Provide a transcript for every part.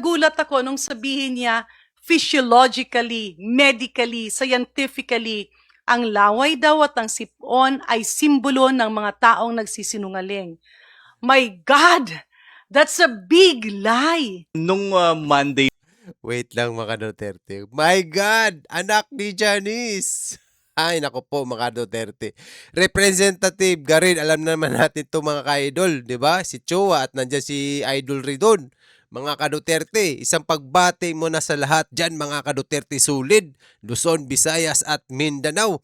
Nagulat ako nung sabihin niya, physiologically, medically, scientifically, ang laway daw at ang sipon ay simbolo ng mga taong nagsisinungaling. My God! That's a big lie! Nung Monday Wait lang mga Duterte. My God! Anak ni Janice! Ay, nako po mga Duterte. Representative Garin, alam naman natin to mga ka-idol, di ba? Si Chua at nandiyan si Idol Ridon. Mga ka-Duterte, isang pagbati mo na sa lahat dyan mga ka-Duterte sulid, Luzon, Visayas at Mindanao.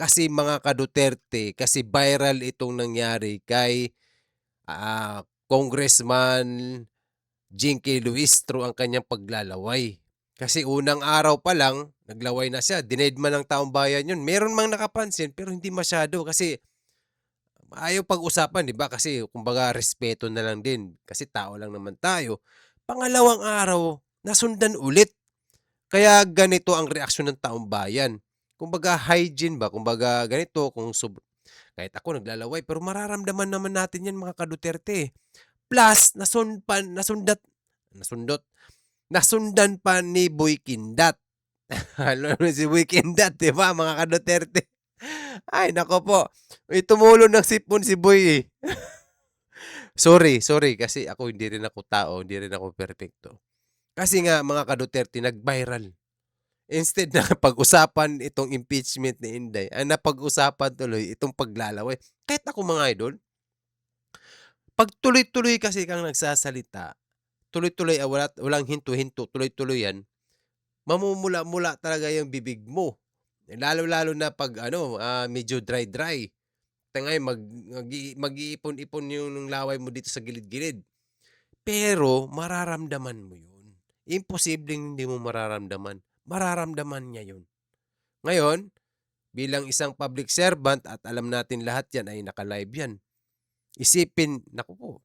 Kasi mga ka-Duterte, kasi viral itong nangyari kay Congressman Jinky Luistro ang kanyang paglalaway. Kasi unang araw pa lang, naglaway na siya. Denied man ng taong bayan yun. Meron mang nakapansin pero hindi masyado kasi ayaw pag-usapan, di ba? Kasi kumbaga respeto na lang din. Kasi tao lang naman tayo. Pangalawang araw, nasundan ulit. Kaya ganito ang reaksyon ng taong bayan. Kumbaga hygiene ba? Kumbaga ganito, kahit ako naglalaway, pero mararamdaman naman natin yan mga ka-Duterte. Plus, nasundan pa ni Boy Kindat. Alam mo si Boy Kindat, di ba mga ka-Duterte? Ay, nako po. Tumulo ng sipon si Boy eh. Sorry, kasi ako hindi rin ako tao, hindi rin ako perfecto. Kasi nga mga ka-Duterte, nag-viral. Instead na pag-usapan itong impeachment ni Inday, ang napag-usapan tuloy itong paglalaway. Kahit ako mga idol, pag tuloy-tuloy kasi kang nagsasalita, tuloy-tuloy, walang hinto-hinto, tuloy-tuloy yan, mamumula-mula talaga yung bibig mo. Lalo-lalo na pag medyo dry-dry. Tangay, mag-iipon-ipon yung laway mo dito sa gilid-gilid. Pero mararamdaman mo yun. Imposibleng hindi mo mararamdaman. Mararamdaman niya yun. Ngayon, bilang isang public servant at alam natin lahat yan ay naka-live yan. Isipin, nako,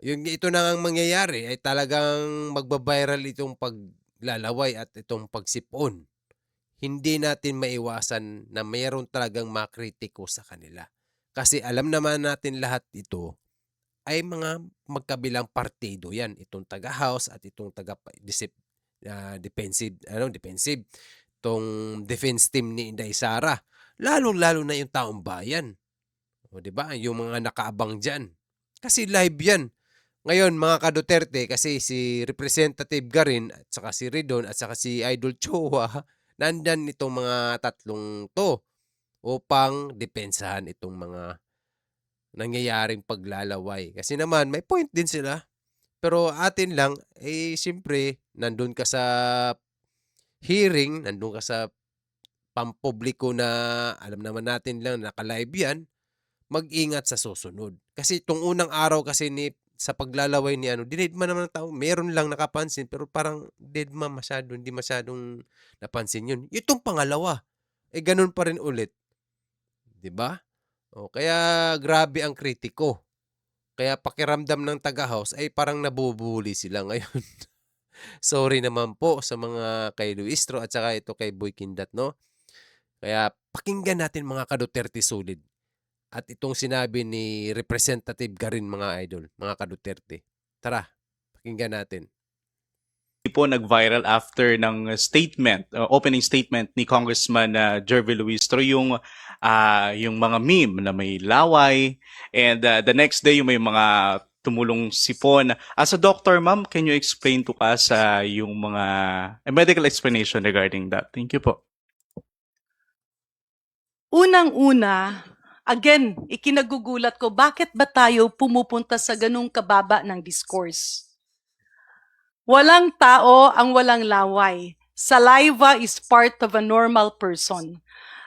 ito na ang mangyayari ay talagang magbabiral itong paglalaway at itong pagsipon. Hindi natin maiwasan na mayroon talagang makritiko sa kanila. Kasi alam naman natin lahat ito ay mga magkabilang partido yan. Itong taga-house at itong defensive. Itong defense team ni Inday Sara. Lalong-lalo na yung taong bayan. O, diba? Yung mga nakaabang dyan. Kasi live yan. Ngayon, mga ka-Duterte, kasi si Representative Garin, at saka si Ridon, at saka si Idol Chua, nandan itong mga tatlong to upang depensahan itong mga nangyayaring paglalaway. Kasi naman, may point din sila. Pero atin lang, siyempre, nandun ka sa hearing, nandun ka sa pampubliko na alam naman natin lang, naka-live yan, mag-ingat sa susunod. Kasi itong unang araw kasi sa paglalaway ni dinid man naman ng tao, meron lang nakapansin pero parang hindi masyadong napansin yun. Itong pangalawa, ganun pa rin ulit. 'Di ba? O, kaya grabe ang kritiko. Kaya pakiramdam ng taga-house ay parang nabubuli sila ngayon. Sorry naman po sa mga kay Luistro at saka ito kay Boy Kindat, no? Kaya pakinggan natin mga ka-Duterte solid. At itong sinabi ni Representative Garin mga idol, mga ka-Duterte. Tara, pakinggan natin. po nag-viral after ng opening statement ni Congressman Jervy Luistro, yung mga meme na may laway, and the next day yung may mga tumulong sipon. As a doctor, ma'am, can you explain to us yung mga medical explanation regarding that? Thank you po. Unang-una, again, ikinagugulat ko, bakit ba tayo pumupunta sa ganung kababa ng discourse? Walang tao ang walang laway. Saliva is part of a normal person.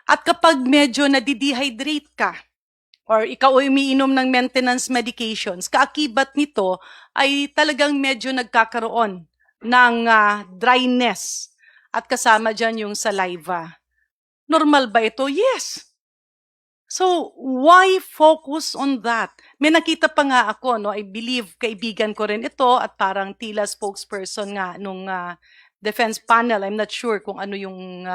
At kapag medyo nadidehydrate ka, or ikaw ay umiinom ng maintenance medications, kaakibat nito ay talagang medyo nagkakaroon ng dryness at kasama dyan yung saliva. Normal ba ito? Yes. So, why focus on that? May nakita pa nga ako, no? I believe kaibigan ko rin ito at parang tila spokesperson nga nung defense panel. I'm not sure kung ano yung,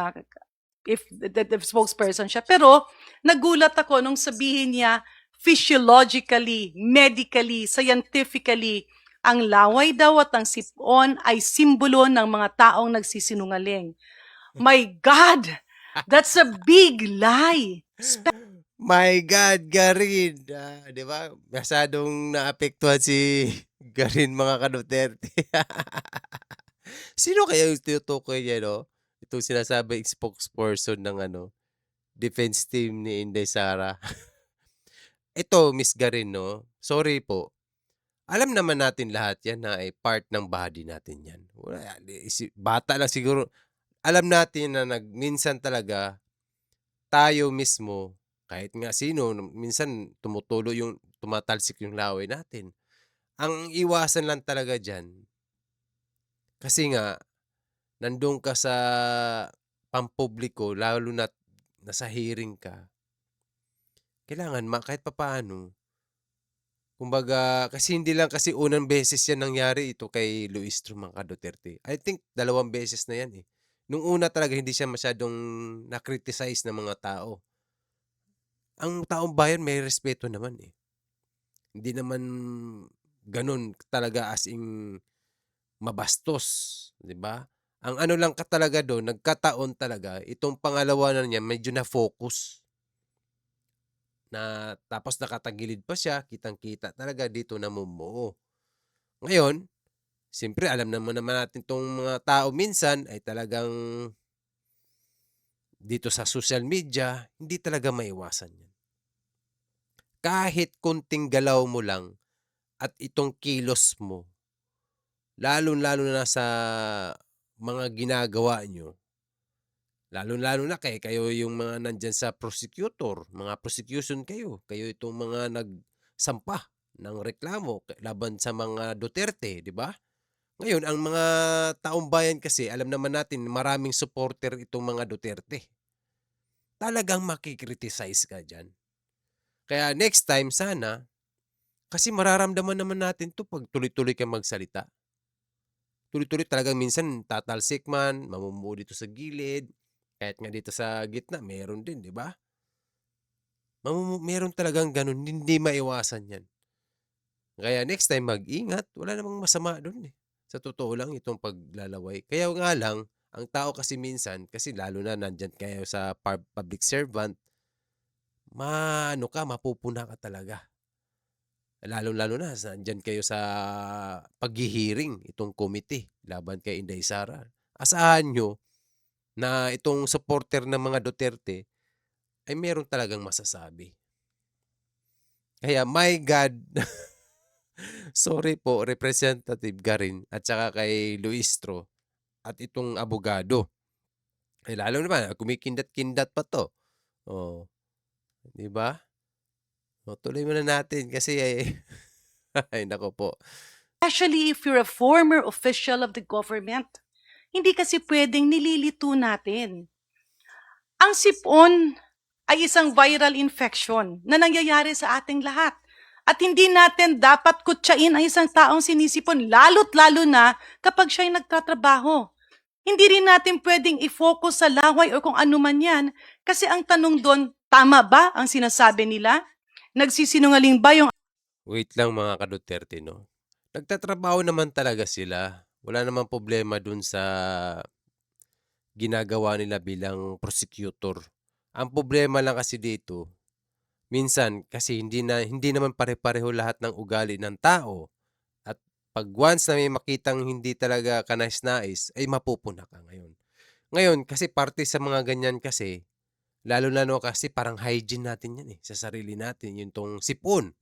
if the spokesperson siya. Pero, nagulat ako nung sabihin niya, physiologically, medically, scientifically, Ang laway daw at ang sipon ay simbolo ng mga taong nagsisinungaling. My God! That's a big lie! My God, Garin. Di ba? Masyadong naapektuhan si Garin, mga ka-Duterte. Sino kaya yung tinutukoy niya, no? Itong sinasabing spokesperson ng defense team ni Inday Sara. Ito, Miss Garin, no? Sorry po. Alam naman natin lahat yan na ay part ng body natin yan. Bata lang siguro. Alam natin na minsan talaga tayo mismo, kahit nga sino, minsan tumatalsik yung laway natin. Ang iwasan lang talaga dyan, kasi nga, nandun ka sa pampubliko, lalo na nasa hearing ka, kailangan kahit papaano, kumbaga, kasi hindi lang kasi unang beses yan nangyari ito kay Luistro, mga Duterte. I think 2 beses na yan eh. Nung una talaga hindi siya masyadong na-criticize ng mga tao. Ang taong bayan may respeto naman eh. Hindi naman ganun talaga as in mabastos, 'di ba? Ang ano lang talaga doon, nagkataon talaga, itong pangalawa na niya medyo na-focus. Na tapos nakatagilid pa siya, kitang-kita talaga dito namumuo. Ngayon, siyempre alam naman natin tong mga tao minsan ay talagang dito sa social media, hindi talaga maiwasan yan. Kahit kunting galaw mo lang at itong kilos mo, lalo-lalo na sa mga ginagawa nyo, lalo-lalo na kayo yung mga nandyan sa prosecutor, mga prosecution kayo itong mga nagsampa ng reklamo laban sa mga Duterte, di ba? Ngayon, ang mga taong bayan kasi, alam naman natin, maraming supporter itong mga Duterte. Talagang makikriticize ka dyan. Kaya next time, sana, kasi mararamdaman naman natin to pag tuloy-tuloy ka magsalita. Tuloy-tuloy talagang minsan tatalsik man, mamumuo dito sa gilid, kahit nga dito sa gitna, meron din, di ba? Meron talagang ganun, hindi maiwasan yan. Kaya next time, mag-ingat. Wala namang masama doon eh. Sa totoo lang, itong paglalaway. Kaya nga lang, ang tao kasi minsan, kasi lalo na nandyan kayo sa public servant, mapupuna ka talaga. Lalo-lalo na, nandyan kayo sa paghihiring, itong committee, laban kay Inday Sara. Asahan nyo na itong supporter ng mga Duterte ay meron talagang masasabi. Kaya, my God, sorry po, Representative Garin at saka kay Luistro at itong abogado. Lalo naman, kumikindat-kindat pa to. Oh, di ba? Tuloy muna natin kasi ay nako po. Especially if you're a former official of the government. Hindi kasi pwedeng nililito natin. Ang sipon ay isang viral infection na nangyayari sa ating lahat. At hindi natin dapat kutsain ang isang taong sinisipon, lalo't-lalo na kapag siya'y nagtatrabaho. Hindi rin natin pwedeng i-focus sa laway o kung ano man yan, kasi ang tanong doon, tama ba ang sinasabi nila? Nagsisinungaling ba yung Wait lang, mga ka-Duterte, no? Nagtatrabaho naman talaga sila. Wala namang problema dun sa ginagawa nila bilang prosecutor. Ang problema lang kasi dito, minsan kasi hindi naman pare-pareho lahat ng ugali ng tao. At pag once na may makitang hindi talaga kanais-nais, ay mapupuna ka ngayon. Ngayon, kasi parte sa mga ganyan kasi, lalo-lalo kasi parang hygiene natin yan sa sarili natin, yung tong sipon,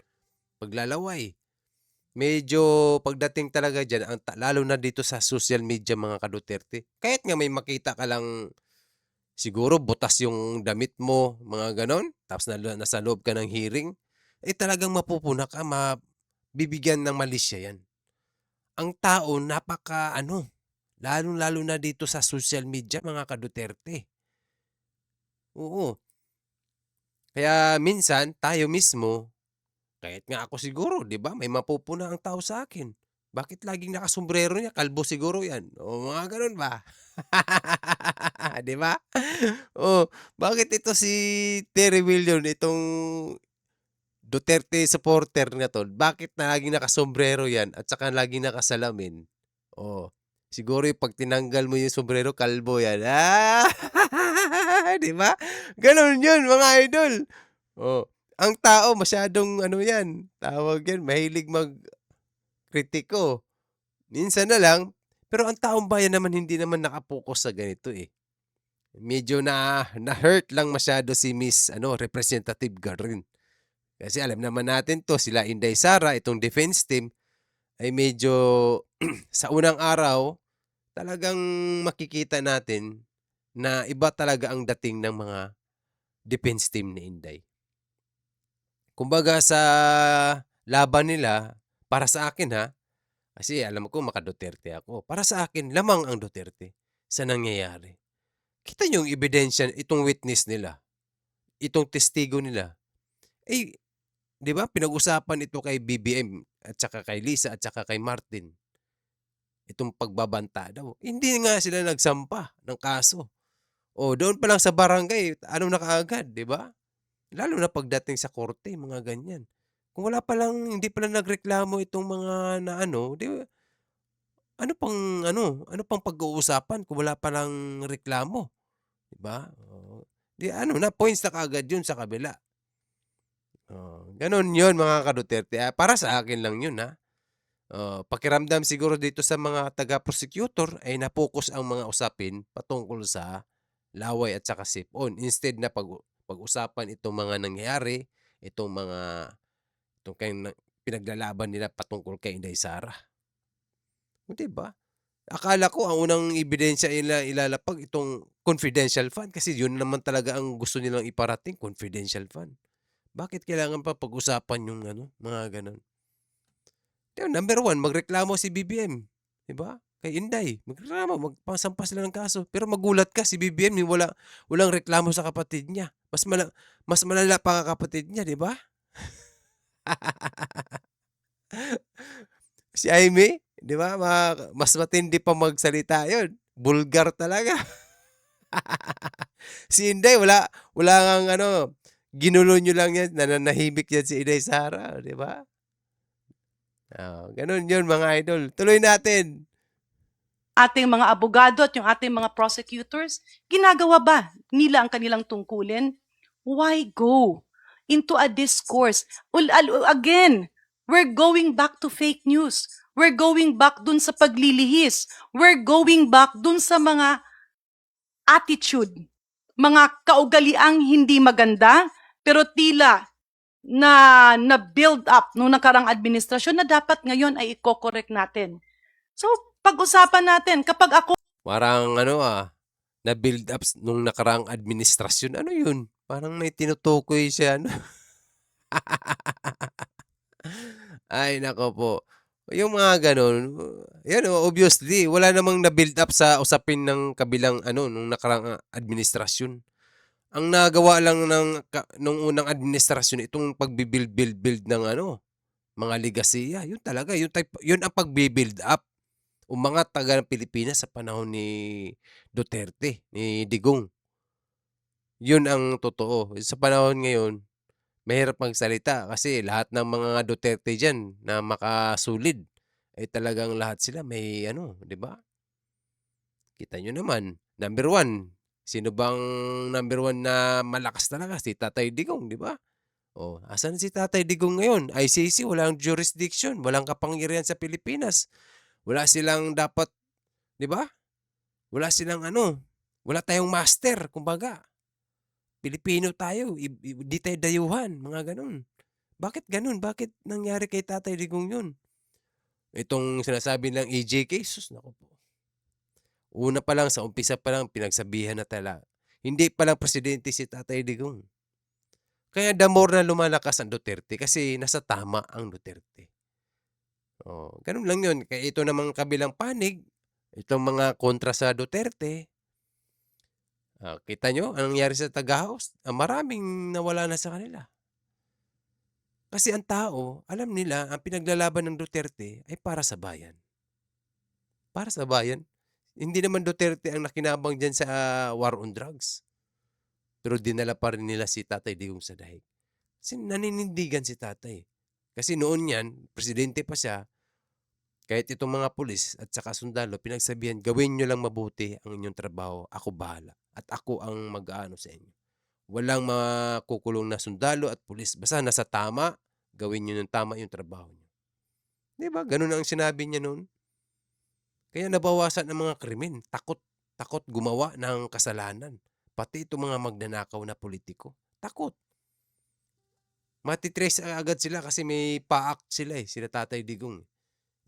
paglalaway. Medyo pagdating talaga dyan, lalo na dito sa social media, mga ka-Duterte, kahit nga may makita ka lang, siguro butas yung damit mo, mga ganon, tapos nasa loob ka ng hearing, talagang mapupuna ka, mabibigyan ng malisya yan. Ang tao, lalo-lalo na dito sa social media, mga ka-Duterte. Oo. Kaya minsan, tayo mismo, kahit nga ako siguro, di ba? May mapupuna ang tao sa akin. Bakit laging nakasombrero niya? Kalbo siguro yan. O mga ganun ba? Di ba? O, bakit ito si Terry William, itong Duterte supporter na 'to, bakit na laging nakasombrero 'yan at saka laging nakasalamin? Oh, siguro yung 'pag tinanggal mo yung sombrero, kalbo 'yan. 'Di ba? Gano'n 'yun mga idol. Oh, ang tao masyadong ano 'yan, tawag 'yan, mahilig magkritiko. Minsan na lang, pero ang taong bayan naman hindi naman naka-focus sa ganito, eh. Medyo na-hurt lang masyado si Miss Representative Garin. Kasi alam naman natin 'to, sila Inday Sara, itong defense team ay medyo sa unang araw talagang makikita natin na iba talaga ang dating ng mga defense team ni Inday. Kumbaga sa laban nila, para sa akin kasi alam ko maka-Duterte ako. Para sa akin, lamang ang Duterte sa nangyayari. Kita niyo yung ebidensya, itong witness nila, itong testigo nila. Eh, 'di ba pinag-usapan ito kay BBM at saka kay Lisa at saka kay Martin. Itong pagbabanta daw. Hindi nga sila nagsampa ng kaso. O doon pa lang sa barangay, ano na kaagad, 'di ba? Lalo na pagdating sa korte, mga ganyan. Kung wala pa lang, hindi pa lang nagreklamo itong mga na 'di ba? Ano pang pag-uusapan kung wala pa lang reklamo, 'di ba? Oo. 'Di na points na kaagad 'yun sa kabila. Oh, gano'n 'yun mga ka-Duterte. Para sa akin lang 'yun pakiramdam siguro dito sa mga taga-prosecutor ay na-focus ang mga usapin patungkol sa laway at saka sipon. Instead na pag-usapan itong mga nangyayari, itong mga itong pinaglalaban nila patungkol kay Inday Sara. O, 'di ba? Akala ko ang unang ebidensya ilalapag itong confidential fund kasi yun naman talaga ang gusto nilang iparating, confidential fund. Bakit kailangan pa pag-usapan yung mga gano'n? Number one, magreklamo si BBM, 'di ba? Kay Inday, magreklamo, magpasampa sila ng kaso. Pero magulat ka si BBM walang reklamo sa kapatid niya. Mas malala pa ang kapatid niya, 'di ba? Si Aimee, 'di ba? Mas matindi pa magsalita 'yon. Bulgar talaga. Si Inday wala ngang ginulo niyo lang 'yan, nananahimik 'yan si Inday Sara, 'di ba? Gano'n 'yun mga idol. Tuloy natin. Ating mga abogado at yung ating mga prosecutors, ginagawa ba nila ang kanilang tungkulin? Why go into a discourse? Again, we're going back to fake news. We're going back dun sa paglilihis. We're going back dun sa mga attitude, mga kaugaliang hindi maganda, pero tila na-build up nung nakarang administrasyon na dapat ngayon ay i-correct natin. So, pag-usapan natin, kapag ako Parang na-build up nung nakaraang administrasyon. Ano 'yun? Parang may tinutukoy siya Ay nako po. Yung mga gano'n, yan obviously wala namang na-build up sa usapin ng kabilang nung nakaraang administrasyon. Ang nagawa lang nung unang administrasyon itong pagbi-build ng mga ligasiya. Yun talaga, yun ang pagbi-build up. Umangat talaga ng Pilipinas sa panahon ni Duterte, ni Digong. Yun ang totoo. Sa panahon ngayon, mahirap magsalita kasi lahat ng mga Duterte diyan na makasulid ay talagang lahat sila may 'di ba? Kita niyo naman, number one, sino bang number one na malakas talaga? Si Tatay Digong, 'di ba? Oh, asan si Tatay Digong ngayon? ICC walang jurisdiction, walang kapangyarihan sa Pilipinas. Wala silang dapat, 'di ba? Wala silang wala tayong master kumbaga. Pilipino tayo, di tayo dayuhan, mga gano'n. Bakit gano'n? Bakit nangyari kay Tatay Digong 'yun? Itong sinasabi ng EJK, sus naku po. Una pa lang, sa umpisa pa lang pinagsabihan na hindi pa lang presidente si Tatay Digong. Kaya the more na lumalakas ang Duterte kasi nasa tama ang Duterte. Oh, gano'n lang 'yun. Kaya ito namang kabilang panig, itong mga kontra sa Duterte, kita nyo anong nangyari sa Taga-House? Maraming nawala na sa kanila. Kasi ang tao, alam nila ang pinaglalaban ng Duterte ay para sa bayan. Para sa bayan. Hindi naman Duterte ang nakinabang diyan sa war on drugs. Pero dinala pa rin nila si Tatay Digong sa dahig. Kasi naninindigan si tatay. Kasi noon yan, presidente pa siya, kahit itong mga pulis at saka sundalo, pinagsabihan, gawin nyo lang mabuti ang inyong trabaho, ako bahala. At ako ang mag-aano sa inyo. Walang makukulong na sundalo at pulis. Basta nasa tama, gawin nyo ng tama yung trabaho nyo. Di ba? Ganun ang sinabi niya noon. Kaya nabawasan ang mga krimen. Takot gumawa ng kasalanan. Pati itong mga magnanakaw na politiko. Takot. Matitrace agad sila kasi may paak sila sila Tatay Digong.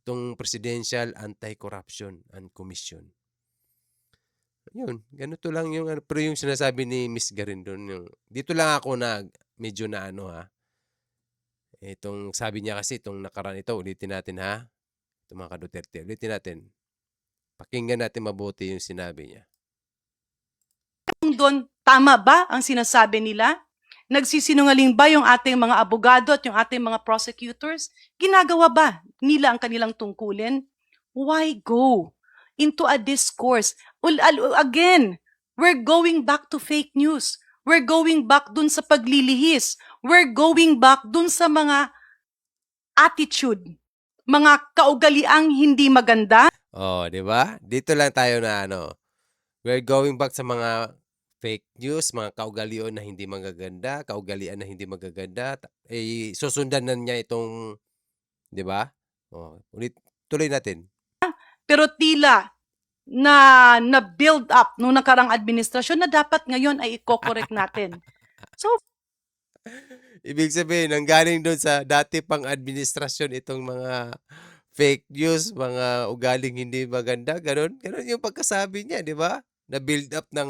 Itong Presidential Anti-Corruption and Commission. Yun, ganito lang yung pero yung sinasabi ni Miss Garindon, yung, dito lang ako medyo na itong sabi niya kasi itong nakaraan ito, ulitin natin ha. Itong mga ka-Duterte, ulitin natin. Pakinggan natin mabuti yung sinabi niya. Kung doon, tama ba ang sinasabi nila? Nagsisinungaling ba yung ating mga abogado at yung ating mga prosecutors? Ginagawa ba nila ang kanilang tungkulin? Why go into a discourse? Again, we're going back to fake news. We're going back dun sa paglilihis. We're going back dun sa mga attitude, mga kaugaliang hindi maganda. Oh, di ba? Dito lang tayo na we're going back sa mga fake news, mga kaugalian na hindi magaganda, kaugalian na hindi magaganda. Susundan na niya itong, di ba? Oh, tuloy natin. Pero tila na build up nung nakarang administrasyon na dapat ngayon ay i-correct natin. So, Ibig sabihin, nanggaling doon sa dati pang administrasyon itong mga fake news, mga ugaling hindi maganda, ganun yung pagkasabi niya, di ba? Na build up ng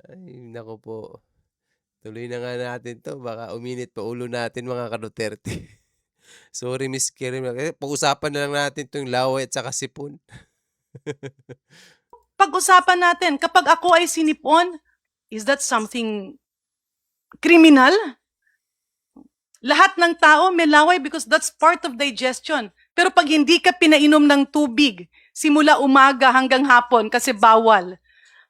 ay, nako po. Tuloy na nga natin to. Baka uminit pa ulo natin mga ka-Duterte. Sorry, Miss Kirim. Pag-usapan na lang natin itong laway at saka sipon. pag-usapan natin, kapag ako ay sinipon, is that something criminal? Lahat ng tao may laway because that's part of digestion. Pero pag hindi ka pinainom ng tubig, simula umaga hanggang hapon kasi bawal.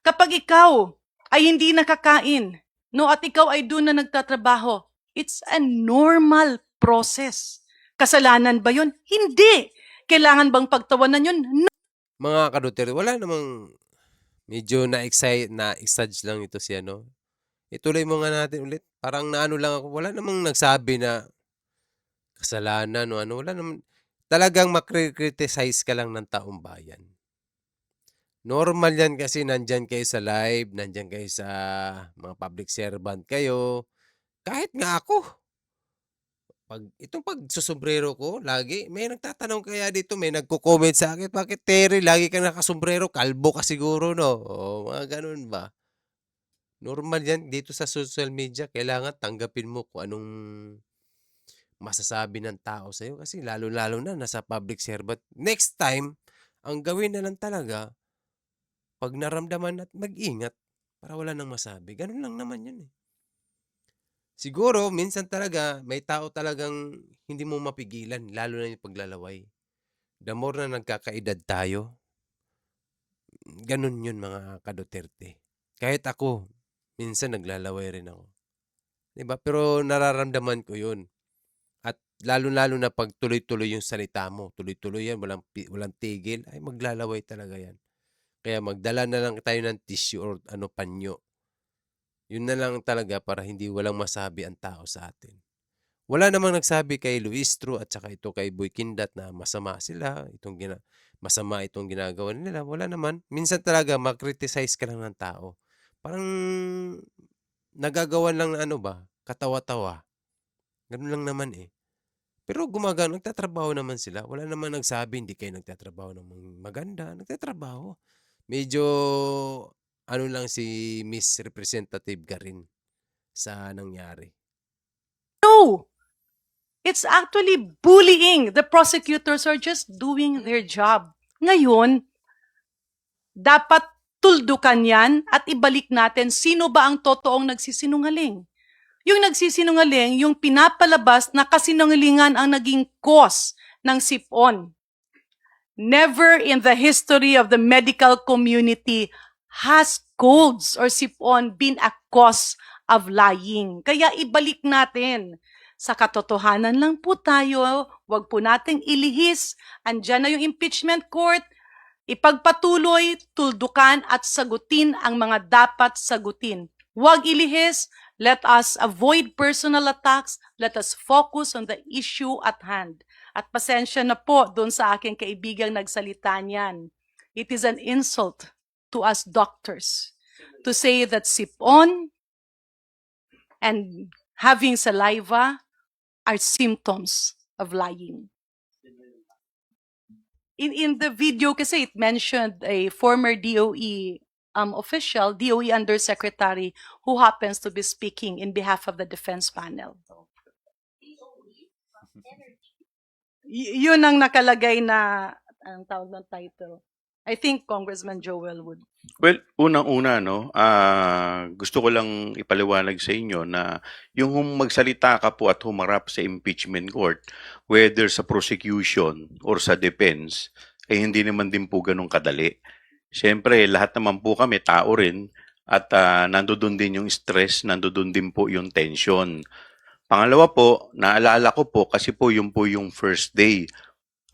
Kapag ikaw ay hindi nakakain, no, at ikaw ay doon na nagtatrabaho, it's a normal process. Kasalanan ba yun? Hindi. Kailangan bang pagtawanan yun? No. Mga ka-Duterte, wala namang medyo na-exage lang ito si Ituloy mo nga natin ulit. Parang naano lang ako. Wala namang nagsabi na kasalanan o wala namang talagang makri-criticize ka lang ng taong bayan. Normal yan kasi nandyan kayo sa live, nandyan kayo sa mga public servant kayo. Kahit nga ako. Itong pagsusombrero ko, lagi, may nagtatanong kaya dito, may nagko-comment sa akin, bakit Terry, lagi ka nakasombrero, kalbo ka siguro, no? O, mga ganun ba? Normal yan dito sa social media, kailangan tanggapin mo kung anong masasabi ng tao sa'yo kasi lalo-lalo na nasa public servant. Next time, ang gawin na lang talaga, pag naramdaman at mag-ingat para wala nang masabi. Ganun lang naman yun eh. Siguro, minsan talaga, may tao talagang hindi mo mapigilan, lalo na yung paglalaway. The more na nagkakaedad tayo, ganun yun mga ka-Duterte. Kahit ako, minsan naglalaway rin ako. Diba? Pero nararamdaman ko yun. At lalo-lalo na pag tuloy-tuloy yung salita mo, tuloy-tuloy yan, walang tigil, ay maglalaway talaga yan. Kaya magdala na lang tayo ng tissue or panyo. Yun na lang talaga para hindi walang masabi ang tao sa atin. Wala namang nagsabi kay Luistro at saka ito kay Boy Kindat na masama sila, masama itong ginagawa nila. Wala naman. Minsan talaga mag-criticize ka lang ng tao. Parang nagagawan lang na katawa-tawa. Ganun lang naman eh. Pero nagtatrabaho naman sila. Wala naman nagsabi, hindi kayo nagtatrabaho ng maganda. Nagtatrabaho. Medyo, lang si Miss Representative Garin sa nangyari. No! It's actually bullying. The prosecutors are just doing their job. Ngayon, dapat tuldukan yan at ibalik natin sino ba ang totoong nagsisinungaling. Yung nagsisinungaling, yung pinapalabas na kasinungalingan ang naging cause ng sipon. Never in the history of the medical community has colds or sipon been a cause of lying. Kaya ibalik natin. Sa katotohanan lang po tayo, wag po nating ilihis. Andyan na yung impeachment court, ipagpatuloy, tuldukan at sagutin ang mga dapat sagutin. Huwag ilihis. Let us avoid personal attacks. Let us focus on the issue at hand. At pasensya na po doon sa aking kaibigang nagsalita niyan. It is an insult to us doctors to say that sipon and having saliva are symptoms of lying. In the video kasi it mentioned a former DOE official, DOE Undersecretary, who happens to be speaking in behalf of the defense panel. Yun ang nakalagay na, ang tawag ng title. I think Congressman Joel would. Well, unang-una, no, gusto ko lang ipaliwanag sa inyo na yung magsalita ka po at humarap sa impeachment court, whether sa prosecution or sa defense, ay hindi naman din po ganun kadali. Siyempre, lahat naman po kami, tao rin, at nandoon din yung stress, nandoon din po yung tension. Pangalawa po, naalala ko po kasi po yung first day.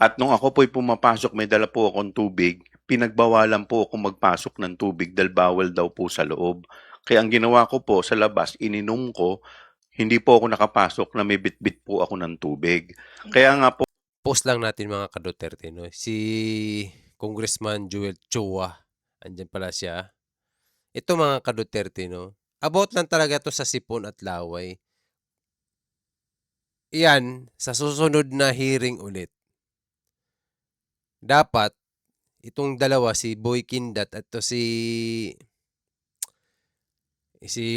At nung ako po'y pumapasok, may dala po akong tubig, pinagbawalan po ako magpasok ng tubig dahil bawal daw po sa loob. Kaya ang ginawa ko po sa labas, ininom ko, hindi po ako nakapasok na may bitbit po ako ng tubig. Kaya nga po, Post lang natin mga ka-Duterte, no? Si Congressman Joel Chua, andyan pala siya. Ito mga ka-Duterte, no? About lang talaga to sa sipon at laway. Iyan, sa susunod na hearing ulit. Dapat, itong dalawa, si Boy Kindat at to si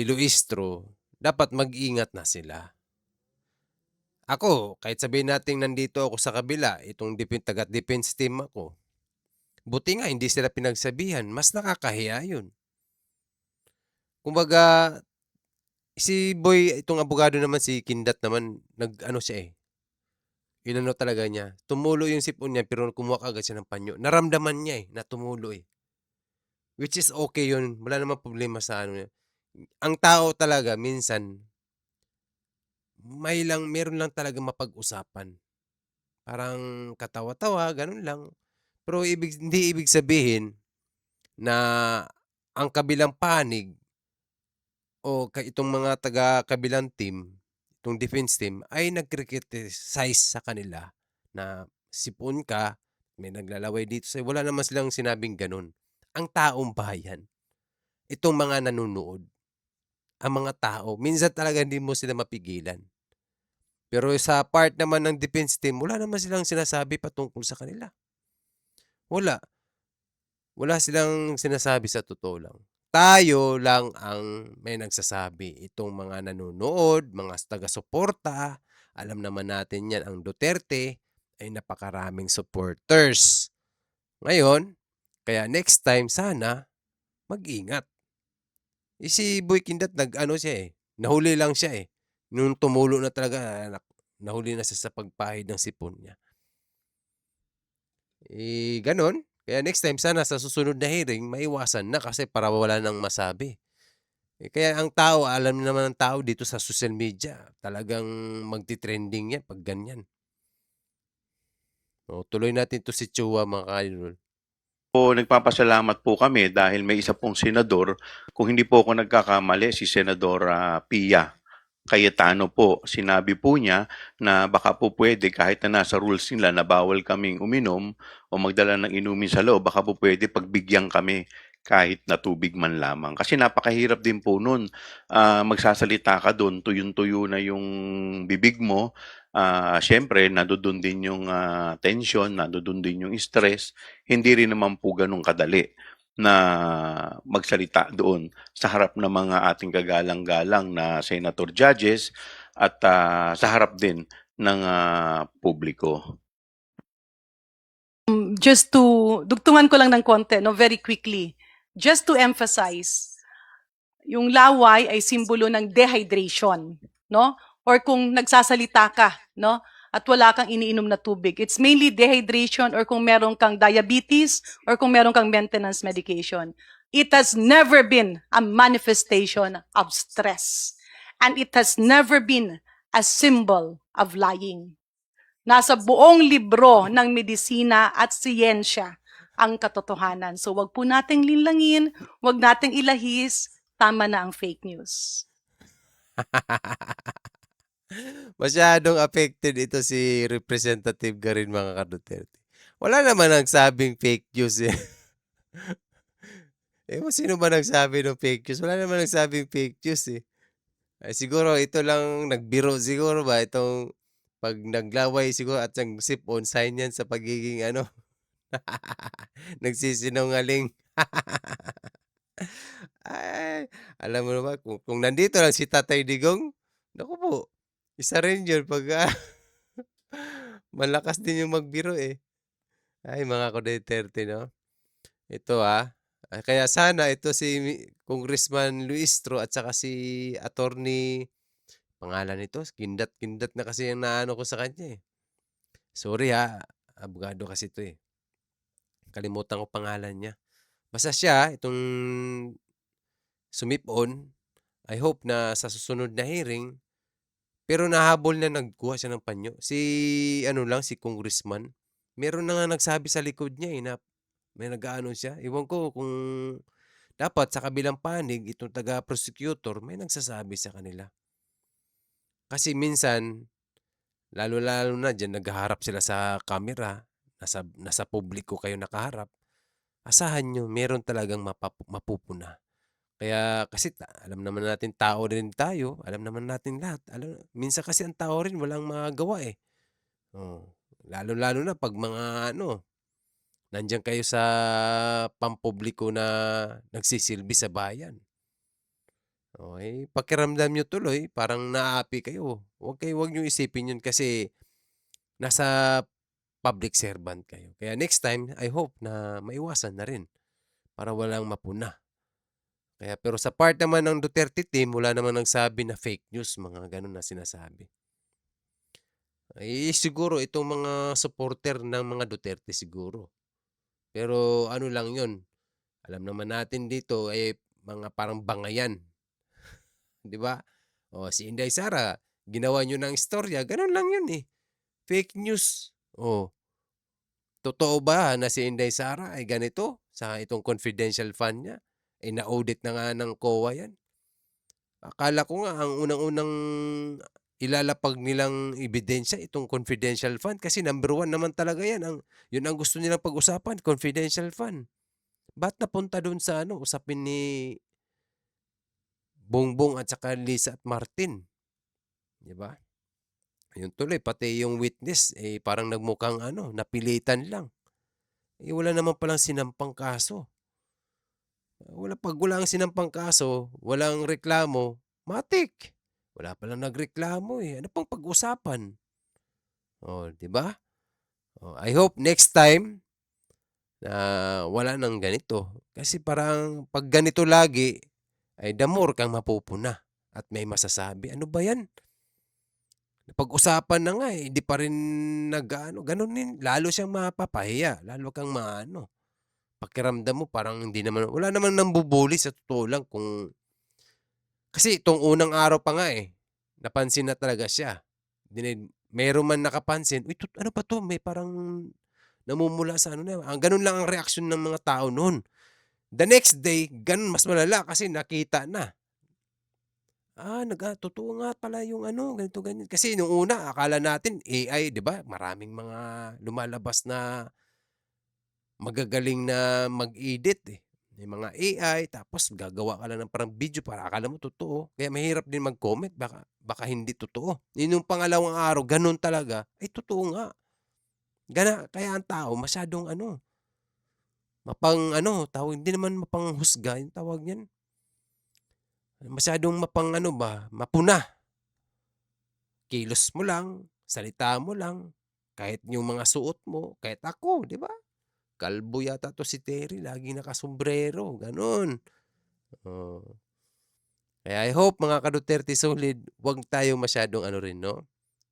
Luistro, dapat mag-ingat na sila. Ako, kahit sabihin natin nandito ako sa kabila, itong taga-defense team ako. Buti nga, hindi sila pinagsabihan. Mas nakakahiya yun. Kumbaga, si Boy, itong abogado naman, si Kindat naman, nag-ano siya eh. Inano talaga niya. Tumulo yung sipon niya, pero kumuha agad siya ng panyo. Naramdaman niya eh, na tumulo eh. Which is okay yun. Wala namang problema sa ano niya. Ang tao talaga, minsan, meron lang talaga mapag-usapan. Parang katawa-tawa, ganun lang. Pero hindi ibig sabihin na ang kabilang panig o itong mga taga-kabilang team, itong defense team, ay nag-criticize sa kanila na sipon ka, may naglalaway dito sa'yo. Wala naman silang sinabing ganun. Ang taong bayan, itong mga nanonood, ang mga tao, minsan talaga hindi mo sila mapigilan. Pero sa part naman ng defense team, wala naman silang sinasabi patungkol sa kanila. Wala. Wala silang sinasabi sa totoo lang. Tayo lang ang may nagsasabi. Itong mga nanonood, mga taga-suporta, alam naman natin yan, ang Duterte ay napakaraming supporters. Ngayon, kaya next time sana, mag-ingat. Si Boy Kindat, nag-ano siya eh. Nahuli lang siya eh. Nung tumulo na talaga, nahuli na siya sa pagpahid ng sipon niya. Ganon. Kaya next time, sana sa susunod na hearing, maiwasan na kasi para wala nang masabi. Kaya ang tao, alam naman ng tao dito sa social media, talagang magti-trending yan pag ganyan. Tuloy natin to si Chua, mga ka-idol. nagpapasalamat po kami dahil may isa pong senador, kung hindi po ako nagkakamali, si Senador Pia Cayetano po. Sinabi po niya na baka po pwede kahit na nasa rules nila na bawal kaming uminom o magdala ng inumin sa loob, baka po pwede pagbigyan kami kahit na tubig man lamang. Kasi napakahirap din po nun. Magsasalita ka doon, tuyong-tuyo na yung bibig mo. Siyempre, nandoon din yung tension, nandoon din yung stress. Hindi rin naman po ganun kadali na magsalita doon sa harap ng mga ating kagalang-galang na senator judges at sa harap din ng publiko. Just to, dugtungan ko lang ng konti, no, very quickly. Just to emphasize, yung laway ay simbolo ng dehydration, no? Or kung nagsasalita ka, no? At wala kang iniinom na tubig. It's mainly dehydration or kung meron kang diabetes or kung meron kang maintenance medication. It has never been a manifestation of stress. And it has never been a symbol of lying. Nasa buong libro ng medisina at siyensya ang katotohanan. So wag po nating linlangin, wag nating ilahis, tama na ang fake news. Masyadong affected ito si Representative Garin, mga ka-Duterte. Wala naman nagsabing fake news eh. Sino ba nagsabi ng fake news? Wala naman nagsabing fake news eh. Ay, siguro ito lang nagbiro siguro ba itong pag naglaway siguro at ang sip-on sign yan sa pagiging nagsisinungaling. Ay, alam mo naman, kung nandito lang si Tatay Digong, naku po, isa rin yun pag malakas din yung magbiro eh. Ay, mga Duterte, no? Ito kaya sana ito si Congressman Luistro at saka si Attorney, pangalan nito, kindat-kindat na kasi yung naano ko sa kanya eh. Sorry abogado kasi ito eh. Kalimutan ko pangalan niya. Basta siya, itong sumip-on, I hope na sa susunod na hearing, pero nahabol na nagkuha siya ng panyo. Si Congressman, meron na nga nagsabi sa likod niya na may nag-aano siya. Iwan ko kung dapat sa kabilang panig, itong taga-prosecutor, may nagsasabi sa kanila. Kasi minsan, lalo-lalo na dyan, naghaharap sila sa camera, nasa publiko kayo nakaharap, asahan nyo, meron talagang mapupuna. Kaya kasi alam naman natin tao rin tayo, alam naman natin lahat. Minsan kasi ang tao rin walang magawa eh. Lalo-lalo na pag mga nandiyan kayo sa pampubliko na nagsisilbi sa bayan. Okay, pakiramdam nyo tuloy, parang naapi kayo. Huwag nyo isipin yun kasi nasa public servant kayo. Kaya next time, I hope na maiwasan na rin para walang mapuna. Pero sa part naman ng Duterte team, wala namang nagsabi na fake news, mga ganun na sinasabi. Siguro itong mga supporter ng mga Duterte siguro. Pero ano lang yun, alam naman natin dito mga parang bangayan. 'Di ba? Si Inday Sara, ginawa nyo ng istorya, ganun lang yun eh. Fake news. Totoo ba na si Inday Sara ay ganito sa itong confidential fund niya? Na-audit na nga ng COA yan. Akala ko nga ang unang-unang ilalapag nilang ebidensya itong confidential fund kasi number 1 naman talaga yan. Yun ang gusto nilang pag-usapan, confidential fund. Ba't napunta doon sa usapin ni Bongbong at saka Lisa at Martin? Di ba? Yun tuloy, pati yung witness, parang nagmukhang napilitan lang. Wala naman palang sinampang kaso. Pag wala ang sinampang kaso, walang reklamo, matik. Wala palang nagreklamo eh. Ano pang pag-usapan? Di ba? I hope next time na wala nang ganito. Kasi parang pag ganito lagi, ay the more kang mapupuna at may masasabi. Ano ba yan? Pag-usapan na nga hindi pa rin ganun din. Lalo siyang mapapahiya. Lalo kang pakiramdam mo parang hindi naman, wala naman nang bubuli sa totoo lang kasi itong unang araw pa nga napansin na talaga siya. Meron man nakapansin, uy, ano pa to? May parang namumula sa ganun lang ang reaksyon ng mga tao noon. The next day, ganun mas malala kasi nakita na. Totoo nga pala yung ganito, ganyan. Kasi nung una, akala natin AI, di ba? Maraming mga lumalabas na magagaling na mag-edit May mga AI, tapos gagawa ka lang ng parang video para akala mo totoo. Kaya mahirap din mag-comment, baka hindi totoo. Yung pangalawang araw, ganun talaga, ay totoo nga. Kaya ang tao, masyadong hindi naman mapanghusga, yung tawag niyan. Masyadong mapuna. Kilos mo lang, salita mo lang, kahit yung mga suot mo, kahit ako, di ba? Kalbo yata to si Terry, lagi nakasombrero, ganun. Kaya I hope mga ka-Duterte solid, wag tayo masyadong no?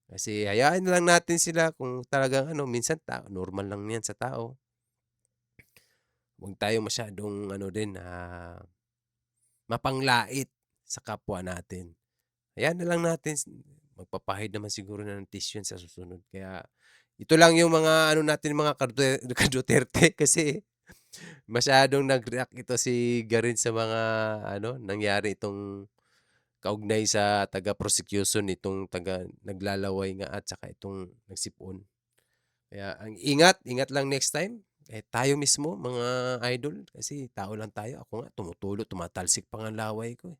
Kasi hayaan na lang natin sila kung talagang minsan normal lang yan sa tao. Huwag tayo masyadong mapanglait sa kapwa natin. Hayaan na lang natin, magpapahid naman siguro na ng tissue sa susunod. Kaya ito lang yung mga natin mga ka-Duterte kasi masyadong nag-react ito si Garin sa mga nangyari itong kaugnay sa taga-prosecution itong taga naglalaway nga at saka itong nagsipon. Kaya ang ingat lang next time. Tayo mismo mga idol kasi tao lang tayo. Ako nga tumatalsik pa nga laway ko.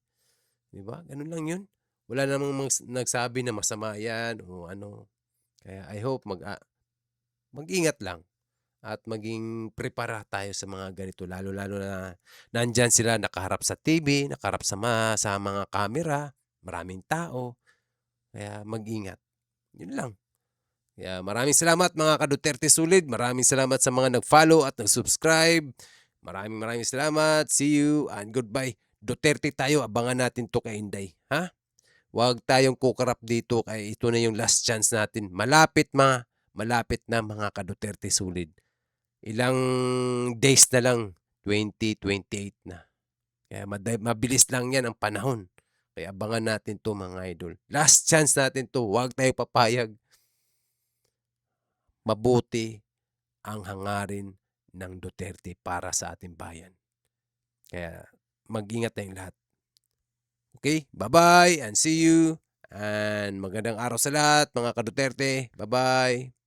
'Di ba? Ganun lang 'yun. Wala namang nagsabi na masama 'yan o ano. Kaya I hope mag-ingat lang at maging prepara tayo sa mga ganito lalo-lalo na nandyan sila nakaharap sa TV, nakaharap sa mga camera, maraming tao. Kaya mag-ingat. 'Yun lang. Kaya maraming salamat mga ka-Duterte Sulid. Maraming salamat sa mga nag-follow at nag-subscribe. Maraming salamat. See you and goodbye. Duterte tayo. Abangan natin to kay Inday. Ha? Huwag tayong kukarap dito kay ito na yung last chance natin. Malapit na mga ka-Duterte Sulid. Ilang days na lang. 2028 na. Kaya mabilis lang yan ang panahon. Kaya abangan natin to mga idol. Last chance natin to. Huwag tayo papayag. Mabuti ang hangarin ng Duterte para sa ating bayan. Kaya mag-ingat tayong lahat. Okay? Bye-bye and see you. And magandang araw sa lahat mga ka-Duterte. Bye-bye.